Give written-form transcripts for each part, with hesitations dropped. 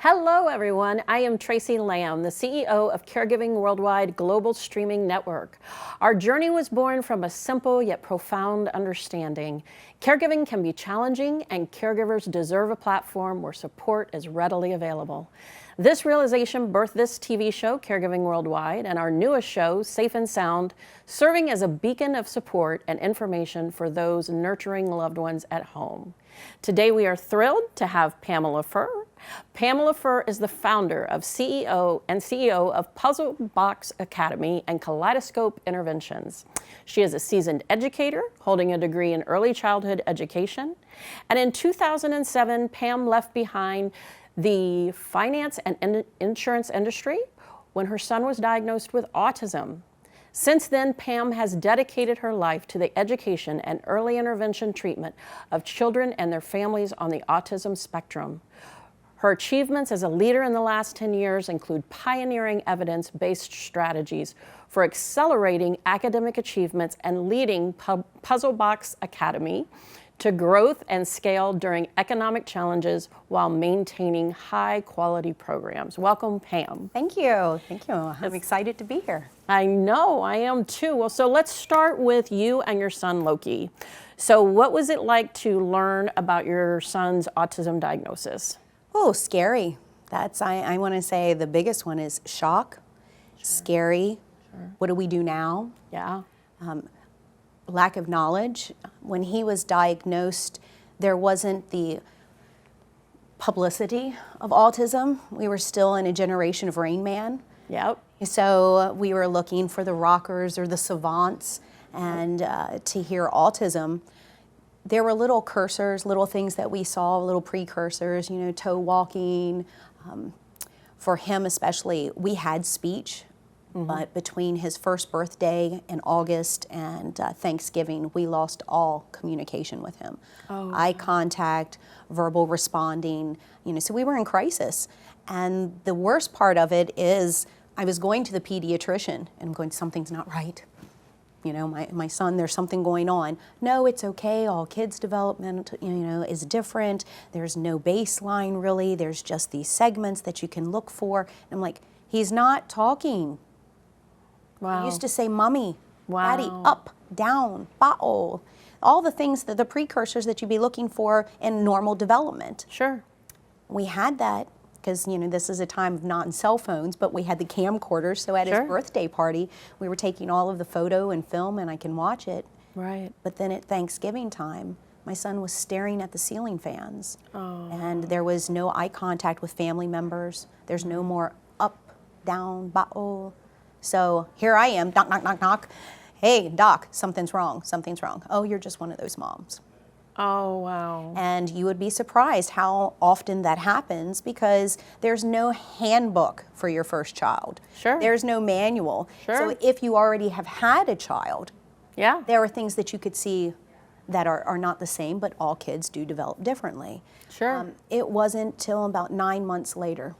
Hello, everyone. I am Traci Lamb, the CEO of Caregiving Worldwide Global Streaming Network. Our journey was born from a simple yet profound understanding. Caregiving can be challenging, and caregivers deserve a platform where support is readily available. This realization birthed this TV show, Caregiving Worldwide, and our newest show, Safe and Sound, serving as a beacon of support and information for those nurturing loved ones at home. Today, we are thrilled to have Pamela Furr. Pamela Furr is the founder of CEO of Puzzle Box Academy and Kaleidoscope Interventions. She is a seasoned educator, holding a degree in early childhood education. And in 2007, Pam left behind the finance and insurance industry when her son was diagnosed with autism. Since then, Pam has dedicated her life to the education and early intervention treatment of children and their families on the autism spectrum. Her achievements as a leader in the last 10 years include pioneering evidence-based strategies for accelerating academic achievements and leading Puzzle Box Academy to growth and scale during economic challenges while maintaining high-quality programs. Welcome, Pam. Thank you. Thank you. I'm excited to be here. I know, I am too. Well, so let's start with you and your son, Loki. So what was it like to learn about your son's autism diagnosis? Oh, scary. I want to say the biggest one is shock, scary. Sure. What do we do now? Yeah. Lack of knowledge. When he was diagnosed, there wasn't the publicity of autism. We were still in a generation of Rain Man. Yep. So we were looking for the rockers or the savants, and to hear autism, there were little cursors, little things that we saw, little precursors, toe walking. For him especially, we had speech, but between his first birthday in August and Thanksgiving, we lost all communication with him. Oh. Eye contact, verbal responding, so we were in crisis. And the worst part of it is I was going to the pediatrician and I'm going, something's not right. My son, there's something going on. No, it's okay. All kids' development, is different. There's no baseline really. There's just these segments that you can look for. And I'm like, he's not talking. Wow. He used to say, mommy, wow. daddy, up, down, ba'o. All the things, the precursors that you'd be looking for in normal development. Sure. We had that. Because, this is a time of not cell phones, but we had the camcorders. So at his birthday party, we were taking all of the photo and film, and I can watch it. Right. But then at Thanksgiving time, my son was staring at the ceiling fans. Oh. And there was no eye contact with family members. There's no more up, down, ba'o. So here I am, knock, knock, knock, knock. Hey, doc, something's wrong, something's wrong. Oh, you're just one of those moms. Oh, wow. And you would be surprised how often that happens because there's no handbook for your first child. Sure. There's no manual. Sure. So if you already have had a child, yeah, there are things that you could see that are not the same, but all kids do develop differently. Sure. It wasn't till about 9 months later.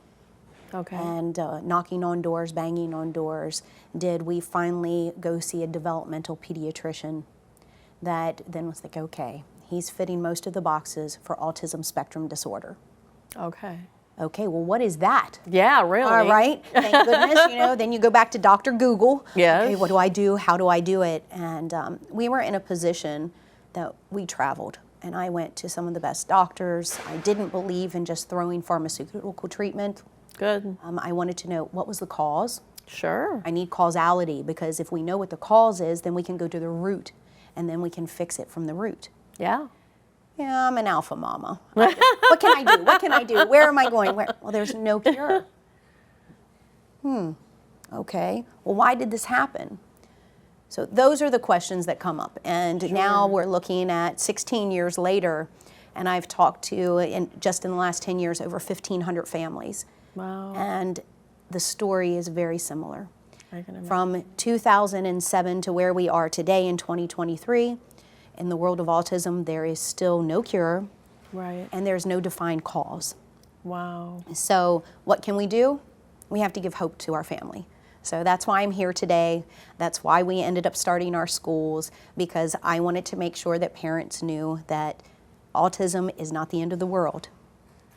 Okay. And knocking on doors, banging on doors, did we finally go see a developmental pediatrician that then was like, okay, he's fitting most of the boxes for autism spectrum disorder. Okay. Okay, well, what is that? Yeah, really. All right, thank goodness, then you go back to Dr. Google. Yes. Okay, what do I do? How do I do it? And we were in a position that we traveled, and I went to some of the best doctors. I didn't believe in just throwing pharmaceutical treatment. Good. I wanted to know what was the cause. Sure. I need causality, because if we know what the cause is, then we can go to the root, and then we can fix it from the root. Yeah. Yeah, I'm an alpha mama. What can I do? What can I do? Where am I going? Well, there's no cure. Okay. Well, why did this happen? So those are the questions that come up. And now we're looking at 16 years later, and I've talked to, just in the last 10 years, over 1,500 families. Wow. And the story is very similar. I can imagine. From 2007 to where we are today in 2023, in the world of autism, there is still no cure, right, and there's no defined cause. Wow. So what can we do? We have to give hope to our family. So that's why I'm here today. That's why we ended up starting our schools, because I wanted to make sure that parents knew that autism is not the end of the world.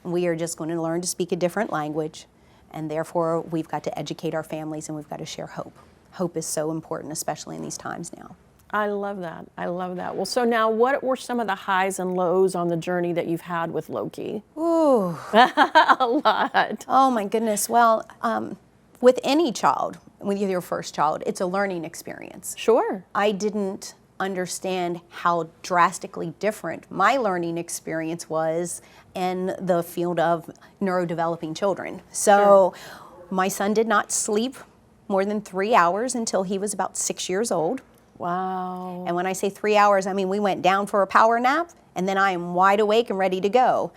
We are just going to learn to speak a different language, and therefore we've got to educate our families and we've got to share hope. Hope is so important, especially in these times now. I love that. I love that. Well, so now what were some of the highs and lows on the journey that you've had with Loki? Ooh. A lot. Oh my goodness. Well, with any child, with your first child, it's a learning experience. Sure. I didn't understand how drastically different my learning experience was in the field of neurodeveloping children. So my son did not sleep more than 3 hours until he was about 6 years old. Wow. And when I say 3 hours, I mean we went down for a power nap, and then I am wide awake and ready to go.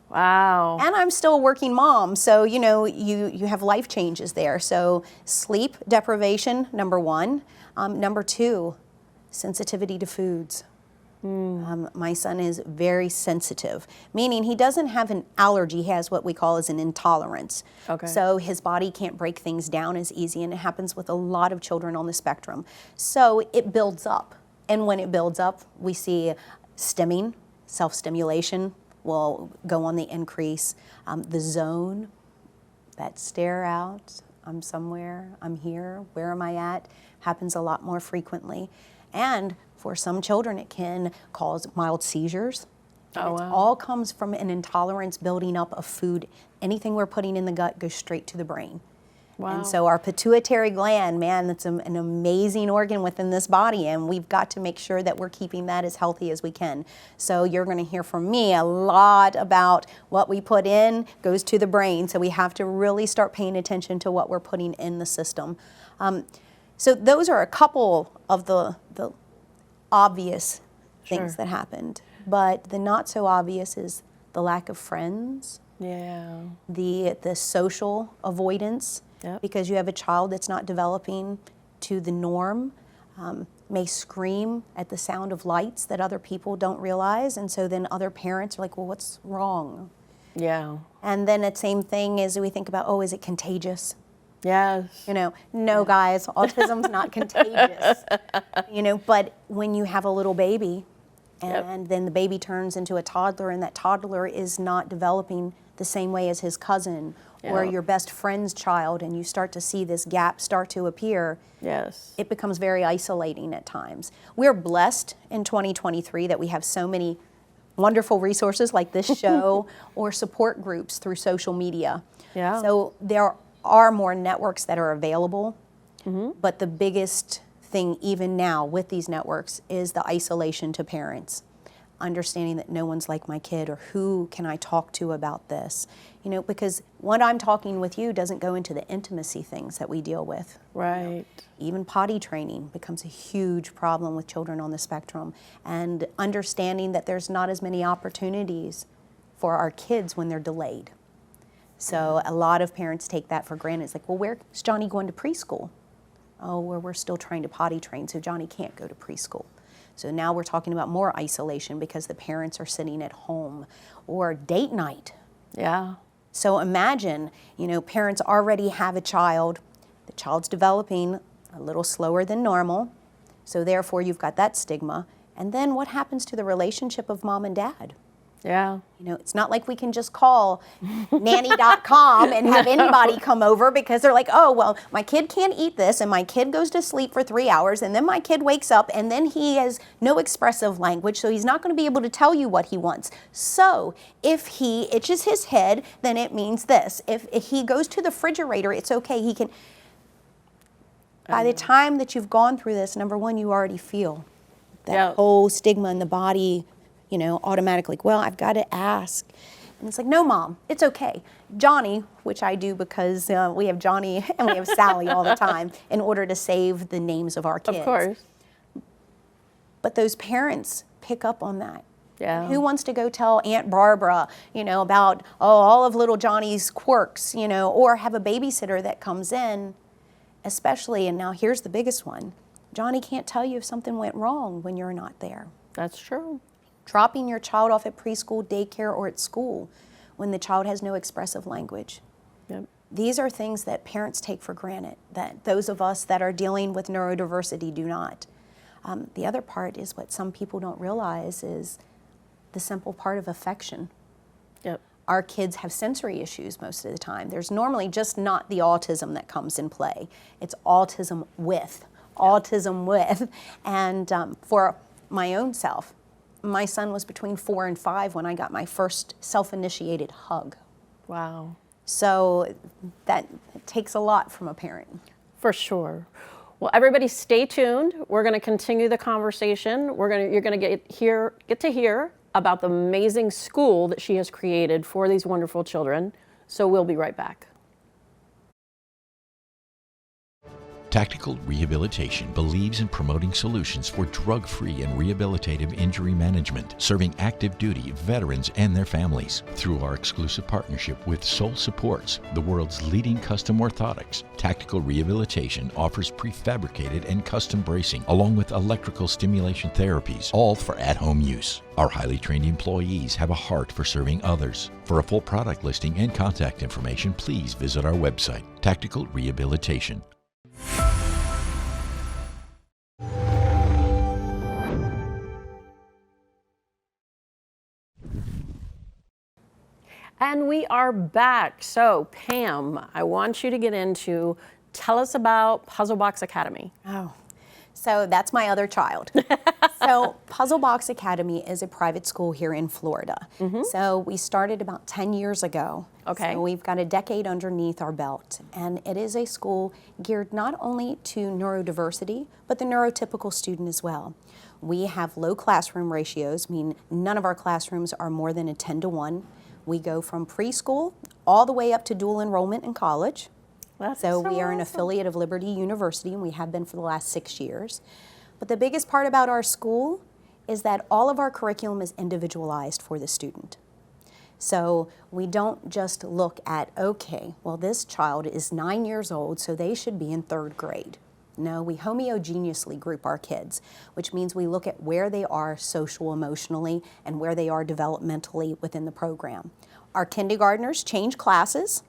Wow. And I'm still a working mom, so you have life changes there. So sleep deprivation, number one. Number two, sensitivity to foods. My son is very sensitive, meaning he doesn't have an allergy, he has what we call as an intolerance. Okay. So his body can't break things down as easy, and it happens with a lot of children on the spectrum. So it builds up, and when it builds up, we see stimming, self-stimulation will go on the increase. The zone, that stare out, I'm somewhere, I'm here, where am I at, happens a lot more frequently. And for some children, it can cause mild seizures. And Oh, it wow. all comes from an intolerance building up of food. Anything we're putting in the gut goes straight to the brain. Wow. And so our pituitary gland, man, that's an amazing organ within this body, and we've got to make sure that we're keeping that as healthy as we can. So you're going to hear from me a lot about what we put in goes to the brain, so we have to really start paying attention to what we're putting in the system. So those are a couple of the obvious things Sure. that happened. But the not so obvious is the lack of friends, Yeah. the social avoidance, Yep. because you have a child that's not developing to the norm, may scream at the sound of lights that other people don't realize, and so then other parents are like, well, what's wrong? Yeah. And then the same thing is we think about, oh, is it contagious? Yes. No, guys, autism's not contagious. But when you have a little baby and then the baby turns into a toddler, and that toddler is not developing the same way as his cousin or Yep. your best friend's child, and you start to see this gap start to appear, Yes. it becomes very isolating at times. We're blessed in 2023 that we have so many wonderful resources like this show or support groups through social media. Yeah. So there are more networks that are available, but the biggest thing even now with these networks is the isolation to parents. Understanding that no one's like my kid, or who can I talk to about this? Because what I'm talking with you doesn't go into the intimacy things that we deal with. Right. Even potty training becomes a huge problem with children on the spectrum, and understanding that there's not as many opportunities for our kids when they're delayed. So a lot of parents take that for granted. It's like, well, where's Johnny going to preschool? Oh, well, we're still trying to potty train, so Johnny can't go to preschool. So now we're talking about more isolation because the parents are sitting at home, or date night. Yeah. So imagine, parents already have a child. The child's developing a little slower than normal, so therefore you've got that stigma. And then what happens to the relationship of mom and dad? Yeah. It's not like we can just call nanny.com and have anybody come over, because they're like, oh, well, my kid can't eat this, and my kid goes to sleep for 3 hours, and then my kid wakes up, and then he has no expressive language, so he's not going to be able to tell you what he wants. So if he itches his head, then it means this. If he goes to the refrigerator, it's okay. He can. By the time that you've gone through this, number one, you already feel that whole stigma in the body, automatically, like, well, I've got to ask. And it's like, no, Mom, it's okay. Johnny, which I do because we have Johnny and we have Sally all the time in order to save the names of our kids. Of course. But those parents pick up on that. Yeah. Who wants to go tell Aunt Barbara, about, all of little Johnny's quirks, or have a babysitter that comes in, especially, and now here's the biggest one. Johnny can't tell you if something went wrong when you're not there. That's true. Dropping your child off at preschool, daycare, or at school when the child has no expressive language. Yep. These are things that parents take for granted, that those of us that are dealing with neurodiversity do not. The other part is what some people don't realize is the simple part of affection. Yep. Our kids have sensory issues most of the time. There's normally just not the autism that comes in play. It's autism with. And for my own self, my son was between 4 and 5 when I got my first self-initiated hug. Wow. So that takes a lot from a parent. For sure. Well, everybody stay tuned. We're going to continue the conversation. You're going to get to hear about the amazing school that she has created for these wonderful children. So we'll be right back. Tactical Rehabilitation believes in promoting solutions for drug-free and rehabilitative injury management, serving active duty veterans and their families. Through our exclusive partnership with Soul Supports, the world's leading custom orthotics, Tactical Rehabilitation offers prefabricated and custom bracing, along with electrical stimulation therapies, all for at-home use. Our highly trained employees have a heart for serving others. For a full product listing and contact information, please visit our website, Tactical Rehabilitation. And we are back. So Pam, I want you to get into, tell us about Puzzle Box Academy. Oh, so that's my other child. So Puzzle Box Academy is a private school here in Florida. So we started about 10 years ago. Okay. So we've got a decade underneath our belt. And it is a school geared not only to neurodiversity, but the neurotypical student as well. We have low classroom ratios, meaning none of our classrooms are more than a 10-to-1. We go from preschool all the way up to dual enrollment in college. So we are an affiliate of Liberty University, and we have been for the last 6 years. But the biggest part about our school is that all of our curriculum is individualized for the student. So we don't just look at, okay, well, this child is 9 years old, so they should be in 3rd grade. No, we homogeneously group our kids, which means we look at where they are social-emotionally and where they are developmentally within the program. Our kindergartners change classes,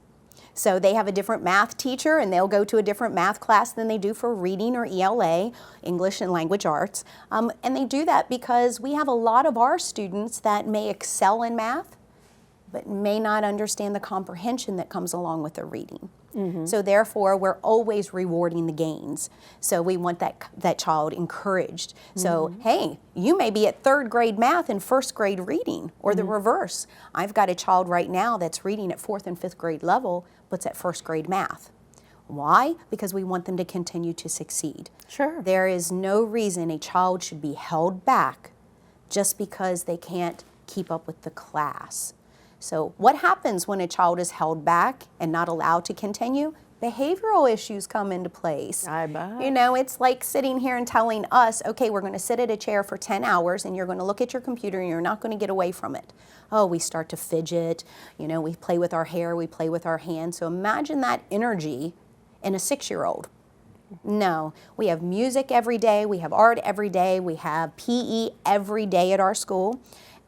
so they have a different math teacher and they'll go to a different math class than they do for reading or ELA, English and Language Arts. And they do that because we have a lot of our students that may excel in math, but may not understand the comprehension that comes along with their reading. So therefore, we're always rewarding the gains. So we want that child encouraged. So, hey, you may be at 3rd grade math and 1st grade reading, or the reverse. I've got a child right now that's reading at 4th and 5th grade level, but's at 1st grade math. Why? Because we want them to continue to succeed. Sure. There is no reason a child should be held back just because they can't keep up with the class. So what happens when a child is held back and not allowed to continue? Behavioral issues come into place. I bet. You know, it's like sitting here and telling us, okay, we're going to sit at a chair for 10 hours and you're going to look at your computer and you're not going to get away from it. Oh, we start to fidget, you know, we play with our hair, we play with our hands. So imagine that energy in a 6-year-old. No, we have music every day, we have art every day, we have PE every day at our school.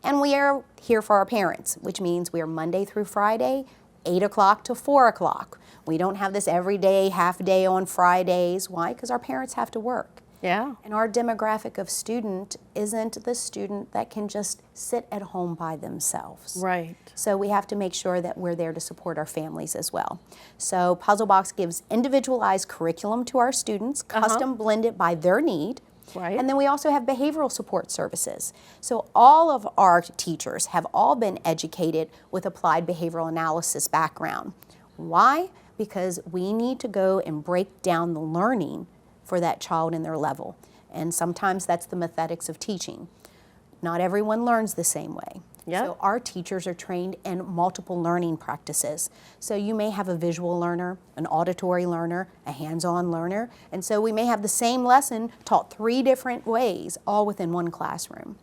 And we are here for our parents, which means we are Monday through Friday, 8 o'clock to 4 o'clock. We don't have this every day, half day on Fridays. Why? Because our parents have to work. Yeah. And our demographic of student isn't the student that can just sit at home by themselves. Right. So we have to make sure that we're there to support our families as well. So Puzzle Box gives individualized curriculum to our students, custom blended by their need. Right. And then we also have behavioral support services. So all of our teachers have all been educated with applied behavioral analysis background. Why? Because we need to go and break down the learning for that child in their level. And sometimes that's the methodics of teaching. Not everyone learns the same way. Yep. So our teachers are trained in multiple learning practices. So you may have a visual learner, an auditory learner, a hands-on learner, and so we may have the same lesson taught 3 different ways, all within one classroom.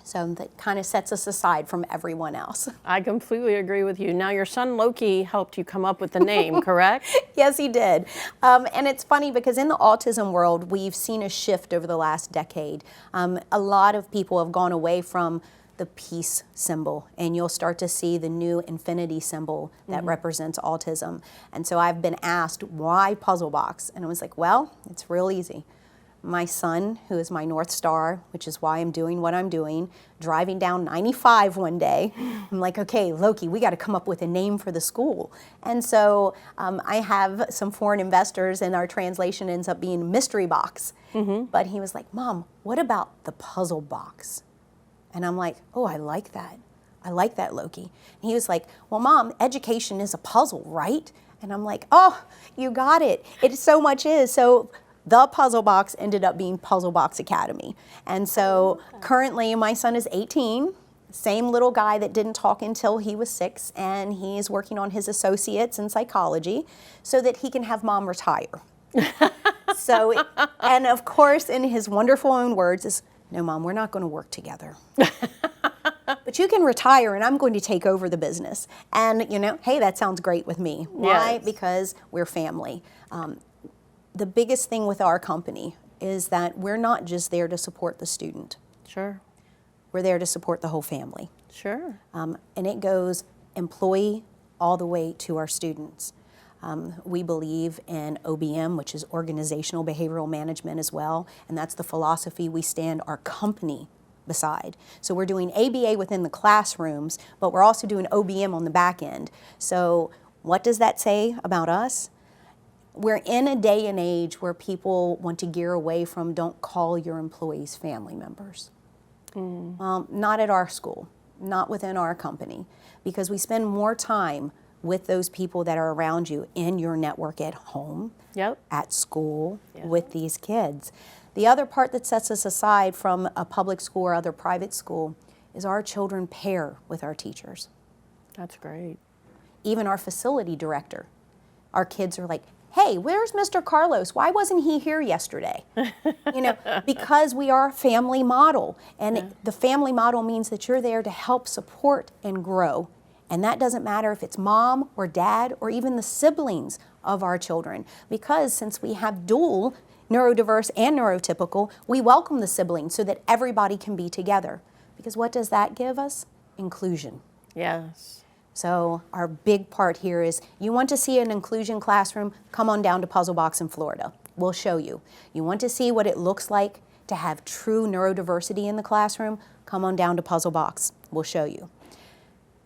So that kind of sets us aside from everyone else. I completely agree with you. Now, your son Loki helped you come up with the name, correct? Yes, he did. And it's funny because in the autism world, we've seen a shift over the last decade. A lot of people have gone away from the peace symbol, and you'll start to see the new infinity symbol that represents autism. And so I've been asked, why Puzzle Box? And I was like, well, it's real easy. my son, who is my North Star, which is why I'm doing what I'm doing, driving down 95 one day. I'm like, okay, Loki, we got to come up with a name for the school. And so I have some foreign investors, and our translation ends up being mystery box. But he was like, Mom, what about the puzzle box? And I'm like, oh, I like that. I like that, Loki. And he was like, well, Mom, education is a puzzle, right? And I'm like, oh, you got it. It so much is. So the puzzle box ended up being Puzzle Box Academy. And so currently my son is 18, same little guy that didn't talk until he was 6, and he's working on his associates in psychology so that he can have Mom retire. So, and of course, in his wonderful own words is, no, Mom, we're not going to work together. But you can retire and I'm going to take over the business. And, you know, hey, that sounds great with me. Why? Yes. Because we're family. The biggest thing with our company is that we're not just there to support the student. Sure. We're there to support the whole family. Sure. And it goes employee all the way to our students. We believe in OBM, which is organizational behavioral management as well, and that's the philosophy we stand our company beside. So we're doing ABA within the classrooms, but we're also doing OBM on the back end. So what does that say about us? We're in a day and age where people want to gear away from don't call your employees family members. Well, not at our school, not within our company, because we spend more time with those people that are around you in your network at home, at school, with these kids. The other part that sets us aside from a public school or other private school is our children pair with our teachers. That's great. Even our facility director, our kids are like, hey, where's Mr. Carlos? Why wasn't he here yesterday? You know, because we are a family model. And the family model means that you're there to help support and grow. And that doesn't matter if it's mom or dad or even the siblings of our children. Because since we have dual, neurodiverse and neurotypical, we welcome the siblings so that everybody can be together. Because what does that give us? Inclusion. Yes. So our big part here is, you want to see an inclusion classroom, come on down to Puzzle Box in Florida. We'll show you. You want to see what it looks like to have true neurodiversity in the classroom, come on down to Puzzle Box. We'll show you.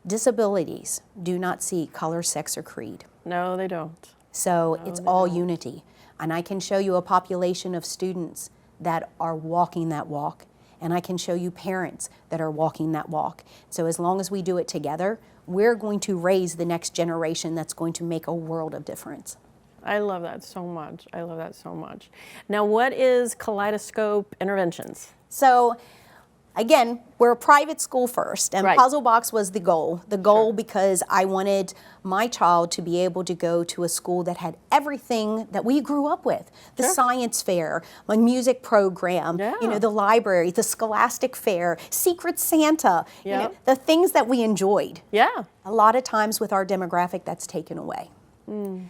Disabilities do not see color, sex, or creed. No, they don't. So it's all unity. And I can show you a population of students that are walking that walk, and I can show you parents that are walking that walk. So as long as we do it together, we're going to raise the next generation that's going to make a world of difference. I love that so much. I love that so much. Now, what is Kaleidoscope Interventions? So again, we're a private school first, and Puzzle Box was the goal. The goal because I wanted my child to be able to go to a school that had everything that we grew up with. The science fair, my music program, you know, the library, the scholastic fair, Secret Santa, you know, the things that we enjoyed. A lot of times with our demographic, that's taken away.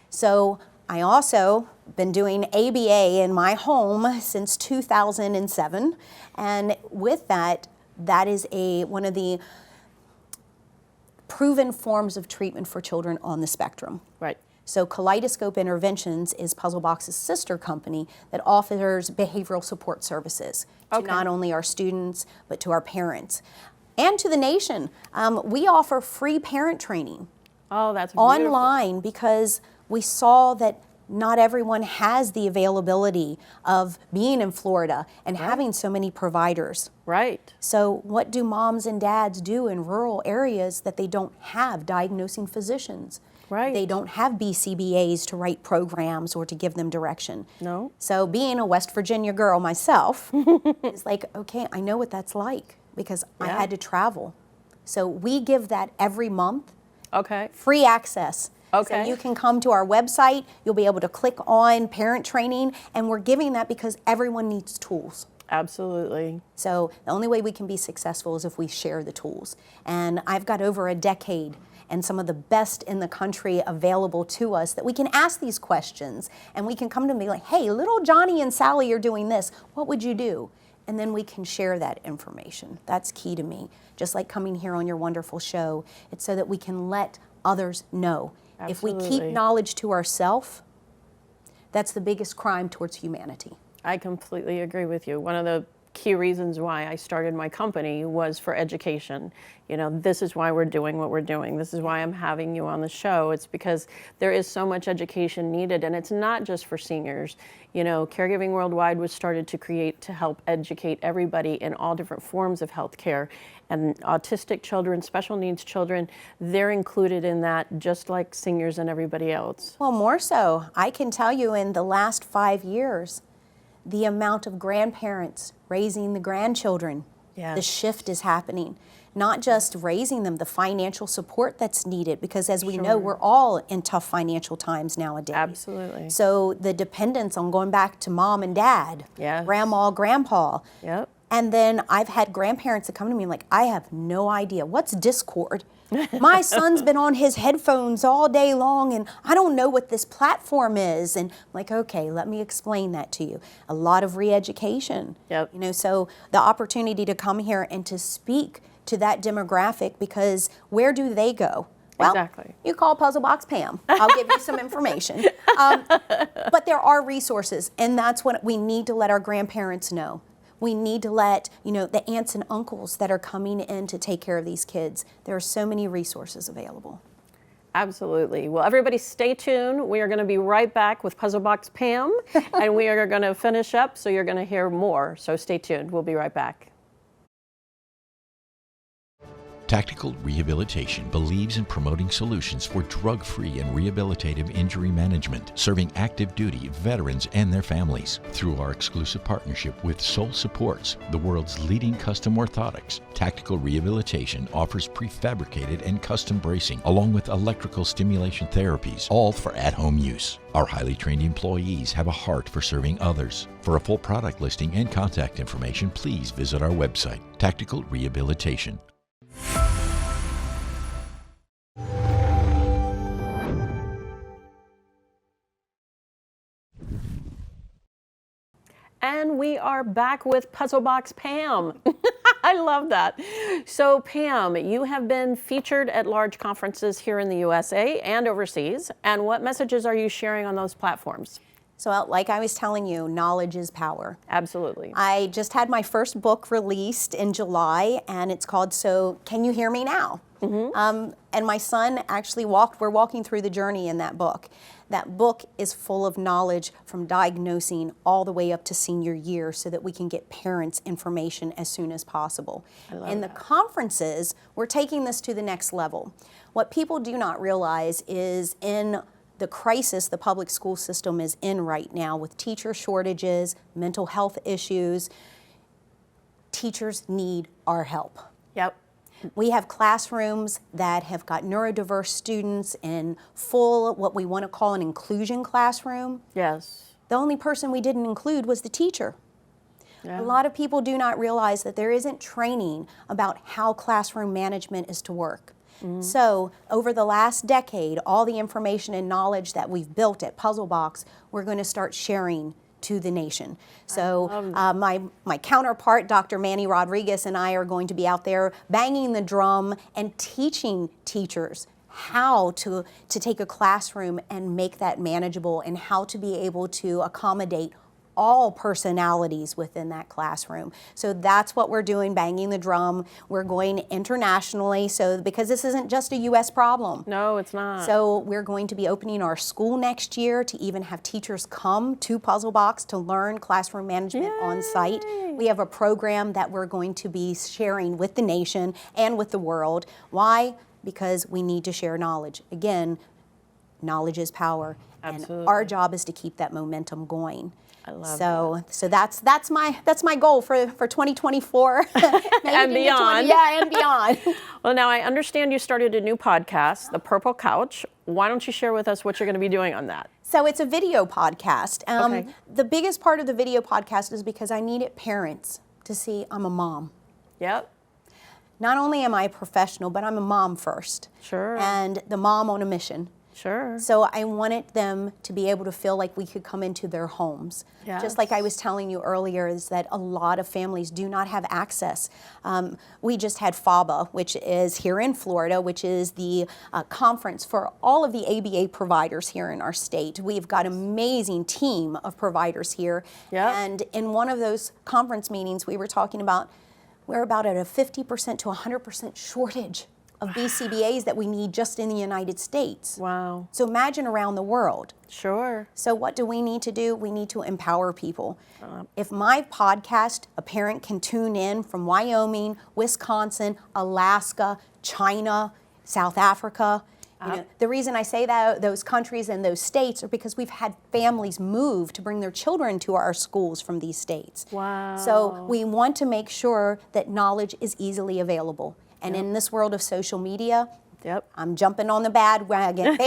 So I also been doing ABA in my home since 2007, and with that, that is one of the proven forms of treatment for children on the spectrum. So Kaleidoscope Interventions is Puzzle Box's sister company that offers behavioral support services to not only our students, but to our parents and to the nation. We offer free parent training online because we saw that not everyone has the availability of being in Florida and having so many providers. So what do moms and dads do in rural areas that they don't have diagnosing physicians? They don't have BCBAs to write programs or to give them direction. So being a West Virginia girl myself, it's like, okay, I know what that's like because I had to travel. So we give that every month, free access. So you can come to our website, you'll be able to click on parent training, and we're giving that because everyone needs tools. Absolutely. So the only way we can be successful is if we share the tools. And I've got over a decade and some of the best in the country available to us that we can ask these questions, and we can come to them and be like, hey, little Johnny and Sally are doing this, what would you do? And then we can share that information. That's key to me. Just like coming here on your wonderful show, it's so that we can let others know. If we keep knowledge to ourselves, that's the biggest crime towards humanity. I completely agree with you. One of the key reasons why I started my company was for education. You know, this is why we're doing what we're doing. This is why I'm having you on the show. It's because there is so much education needed, and it's not just for seniors. You know, Caregiving Worldwide was started to create to help educate everybody in all different forms of healthcare. And autistic children, special needs children, they're included in that just like seniors and everybody else. Well, more so. I can tell you in the last 5 years, the amount of grandparents raising the grandchildren, Yes. the shift is happening. Not just raising them, the financial support that's needed, because as we know, we're all in tough financial times nowadays. Absolutely. So the dependence on going back to mom and dad, Yes. grandma, grandpa. Yep. And then I've had grandparents that come to me like, I have no idea. What's Discord? My son's been on his headphones all day long and I don't know what this platform is. And I'm like, okay, let me explain that to you. A lot of re-education. Yep. You know, so the opportunity to come here and to speak to that demographic, because where do they go? Well, Exactly. you call Puzzle Box Pam. I'll give you some information. But there are resources, and that's what we need to let our grandparents know. We need to let, you know, the aunts and uncles that are coming in to take care of these kids. There are so many resources available. Absolutely. Well, everybody stay tuned. We are going to be right back with Puzzle Box Pam, and we are going to finish up, so you're going to hear more. So stay tuned. We'll be right back. Tactical Rehabilitation believes in promoting solutions for drug-free and rehabilitative injury management, serving active duty veterans and their families. Through our exclusive partnership with Soul Supports, the world's leading custom orthotics, Tactical Rehabilitation offers prefabricated and custom bracing, along with electrical stimulation therapies, all for at-home use. Our highly trained employees have a heart for serving others. For a full product listing and contact information, please visit our website, Tactical Rehabilitation. And we are back with Puzzle Box Pam. I love that. So Pam, you have been featured at large conferences here in the USA and overseas. And what messages are you sharing on those platforms? So like I was telling you, knowledge is power. Absolutely. I just had my first book released in July, and it's called So Can You Hear Me Now? And my son actually we're walking through the journey in that book. That book is full of knowledge from diagnosing all the way up to senior year so that we can get parents information as soon as possible. In the conferences, we're taking this to the next level. What people do not realize is in the crisis the public school system is in right now with teacher shortages, mental health issues, teachers need our help. Yep. We have classrooms that have got neurodiverse students in full, what we want to call an inclusion classroom. Yes. The only person we didn't include was the teacher. Yeah. A lot of people do not realize that there isn't training about how classroom management is to work. So over the last decade, all the information and knowledge that we've built at Puzzle Box, we're going to start sharing to the nation. So my counterpart, Dr. Manny Rodriguez, and I are going to be out there banging the drum and teaching teachers how to take a classroom and make that manageable and how to be able to accommodate all personalities within that classroom. So that's what we're doing, banging the drum. We're going internationally, so because this isn't just a U.S. problem. No, it's not. So we're going to be opening our school next year to even have teachers come to Puzzle Box to learn classroom management on site. We have a program that we're going to be sharing with the nation and with the world. Why? Because we need to share knowledge. Again, knowledge is power. Absolutely. And our job is to keep that momentum going. I love that. So that's my goal for 2024 And beyond. and beyond. Well, now I understand you started a new podcast, The Purple Couch. Why don't you share with us what you're going to be doing on that? So it's a video podcast. Okay. The biggest part of the video podcast is because I needed parents to see I'm a mom. Yep. Not only am I a professional, but I'm a mom first. Sure. And the mom on a mission. Sure. So I wanted them to be able to feel like we could come into their homes. Just like I was telling you earlier, is that a lot of families do not have access. We just had FABA, which is here in Florida, which is the conference for all of the ABA providers here in our state. We've got an amazing team of providers here. Yep. And in one of those conference meetings, we were talking about we're about at a 50% to 100% shortage of BCBAs that we need just in the United States. Wow. So imagine around the world. Sure. So what do we need to do? We need to empower people. If my podcast, a parent can tune in from Wyoming, Wisconsin, Alaska, China, South Africa. You know, the reason I say that, those countries and those states, are because we've had families move to bring their children to our schools from these states. Wow. So we want to make sure that knowledge is easily available. And in this world of social media, Yep. I'm jumping on the bandwagon.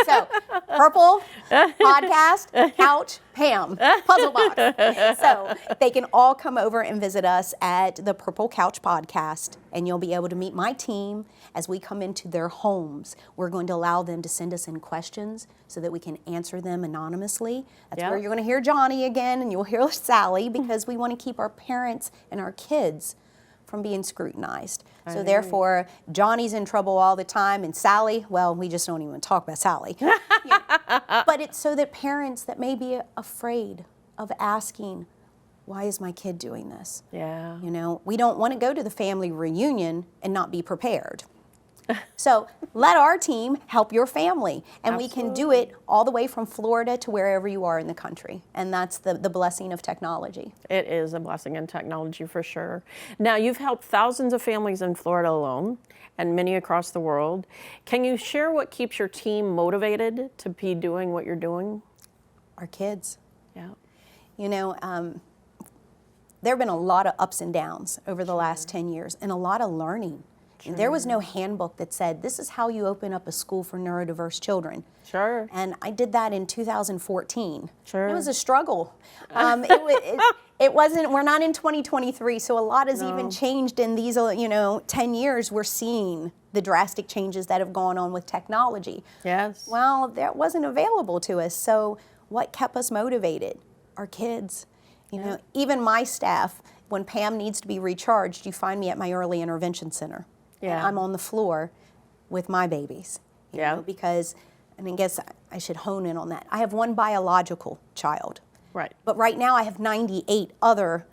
So, Purple, podcast, couch, Pam, puzzle box. So they can all come over and visit us at the Purple Couch Podcast, and you'll be able to meet my team as we come into their homes. We're going to allow them to send us in questions so that we can answer them anonymously. That's where you're going to hear Johnny again, and you'll hear Sally, because we want to keep our parents and our kids from being scrutinized. So therefore, Johnny's in trouble all the time, and Sally, well, we just don't even talk about Sally. But it's so that parents that may be afraid of asking, why is my kid doing this? Yeah. You know, we don't want to go to the family reunion and not be prepared. So let our team help your family, and we can do it all the way from Florida to wherever you are in the country, and that's the blessing of technology. It is a blessing in technology for sure. Now, you've helped thousands of families in Florida alone and many across the world. Can you share what keeps your team motivated to be doing what you're doing? Our kids. Yeah. You know, there have been a lot of ups and downs over the last 10 years, and a lot of learning. And there was no handbook that said, this is how you open up a school for neurodiverse children. Sure. And I did that in 2014. Sure. It was a struggle. It wasn't, we're not in 2023, so a lot has even changed in these, 10 years. We're seeing the drastic changes that have gone on with technology. Yes. Well, that wasn't available to us. So what kept us motivated? Our kids. You know, even my staff, when Pam needs to be recharged, you find me at my early intervention center. Yeah. And I'm on the floor with my babies. You Yeah. know, because, and I guess I should hone in on that. I have one biological child. Right. But right now I have 98 other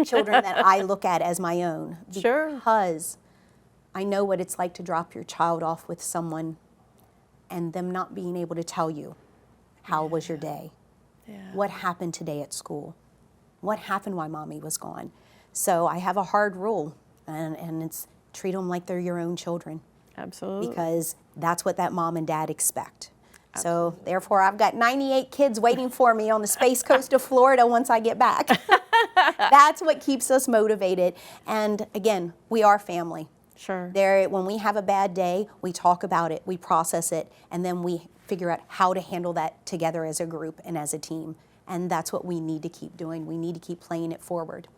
children that I look at as my own. Sure. Because I know what it's like to drop your child off with someone and them not being able to tell you, how was your day? Yeah. What happened today at school? What happened while mommy was gone? So I have a hard rule, and it's treat them like they're your own children. Absolutely. Because that's what that mom and dad expect. Absolutely. So therefore, I've got 98 kids waiting for me on the Space Coast of Florida once I get back. That's what keeps us motivated. And again, we are family. Sure. When we have a bad day, we talk about it, we process it, and then we figure out how to handle that together as a group and as a team. And that's what we need to keep doing. We need to keep playing it forward.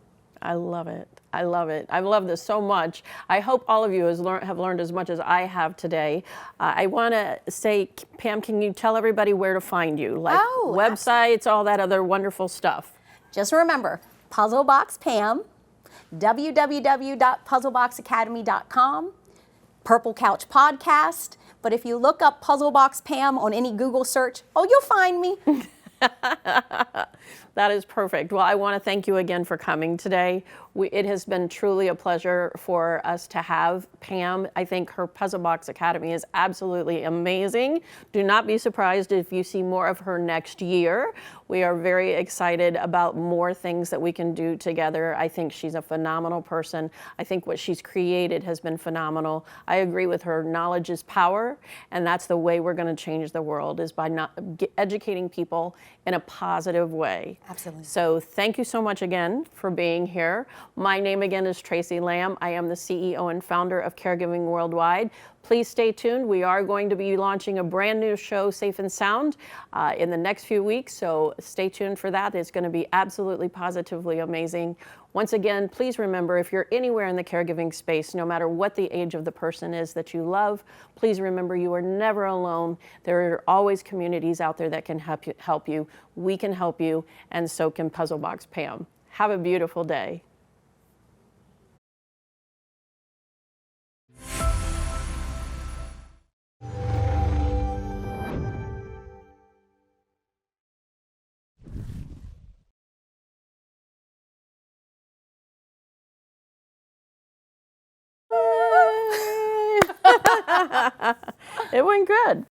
I love it. I love it. I love this so much. I hope all of you have learned as much as I have today. I want to say, Pam, can you tell everybody where to find you? Like websites, all that other wonderful stuff. Just remember, Puzzle Box Pam, www.puzzleboxacademy.com, Purple Couch Podcast. But if you look up Puzzle Box Pam on any Google search, you'll find me. That is perfect. Well, I want to thank you again for coming today. It has been truly a pleasure for us to have Pam. I think her Puzzle Box Academy is absolutely amazing. Do not be surprised if you see more of her next year. We are very excited about more things that we can do together. I think she's a phenomenal person. I think what she's created has been phenomenal. I agree with her. Knowledge is power, and that's the way we're going to change the world, is by educating people in a positive way. Absolutely. So thank you so much again for being here. My name again is Traci Lamb. I am the CEO and founder of Caregiving Worldwide. Please stay tuned. We are going to be launching a brand new show, Safe and Sound, in the next few weeks, so stay tuned for that. It's going to be absolutely positively amazing. Once again, please remember, if you're anywhere in the caregiving space, no matter what the age of the person is that you love, please remember you are never alone. There are always communities out there that can help you. We can help you, and so can Puzzle Box Pam. Have a beautiful day. It went good.